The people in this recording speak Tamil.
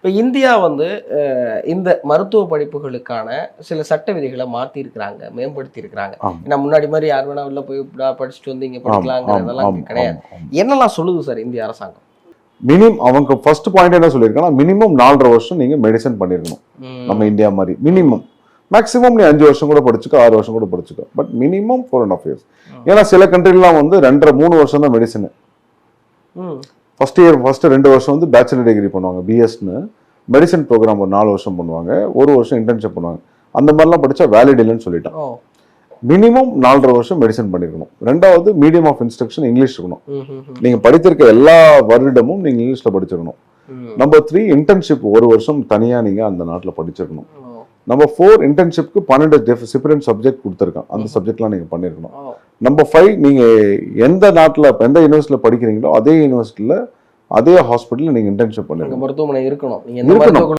இப்போ இந்தியா வந்து இந்த மருத்துவ படிப்புகளுக்கான சில சட்ட விதிகளை மாற்றி இருக்கிறாங்க, மேம்படுத்தி இருக்கிறாங்க. ஆமா. ஏன்னா முன்னாடி மாதிரி யார் வேணா உள்ள போய் படிச்சுட்டு வந்து இங்கே படிக்கலாங்கிறதெல்லாம் கிடையாது. என்னெல்லாம் சொல்லுது சார் இந்திய அரசாங்கம்? அவங்க ஃபர்ஸ்ட் பாயிண்ட் என்ன சொல்லியிருக்காங்கன்னா, மினிமம் 4.5 வருஷம் நீங்க மெடிசன் பண்ணிருக்கணும். நம்ம இந்தியா மாதிரி மினிமம். மேக்ஸிமம் நீ 5 வருஷம் கூட படிச்சுக்க, 6 வருஷம் கூட படிச்சுக்க. But minimum 4.5 years. ஏன்னா சில கண்ட்ரிலாம் வந்து 2.5-3 வருஷம் தான் மெடிசன். ஃபர்ஸ்ட் 2 வருஷம் வந்து பேச்சுலர் டிகிரி பண்ணுவாங்க, பிஎஸ்ன்னு. மெடிசன் ப்ரோக்ராம் ஒரு 4 வருஷம் பண்ணுவாங்க, 1 வருஷம் இன்டர்ன்ஷிப் பண்ணுவாங்க. அந்த மாதிரிலாம் படிச்சா வேலிட் இல்லைன்னு சொல்லிட்டான். மினிமம் 4.5 வருஷம் மெடிசன் பண்ணிருக்கணும். ரெண்டாவது மீடியம் ஆஃப் இன்ஸ்ட்ரக்ஷன் இங்கிலீஷ் இருக்கணும். நீங்க படித்திருக்க எல்லா வருடமும் நீங்க இங்கிலீஷ்ல படிச்சிருக்கணும். நம்பர் 3 இன்டர்ன்ஷிப் 1 வருஷம் தனியா நீங்க அந்த நாட்டில் படிச்சிருக்கணும். நம்பர் 4 இன்டர்ன்ஷிப்க்கு 12 டிஃபரெண்ட் சப்ஜெக்ட் கொடுத்துருக்கான், அந்த சப்ஜெக்ட்லாம் நீங்க பண்ணிருக்கணும். நம்பர் 5 நீங்க எந்த நாட்டில் எந்த யூனிவர்சிட்டியில் படிக்கிறீங்களோ அதே யூனிவர்சிட்டியில் அதே ஹாஸ்பிட்டலில் நீங்க இன்டர்ன்ஷிப் பண்ணிருக்கணும். மருத்துவமனை இருக்கணும்.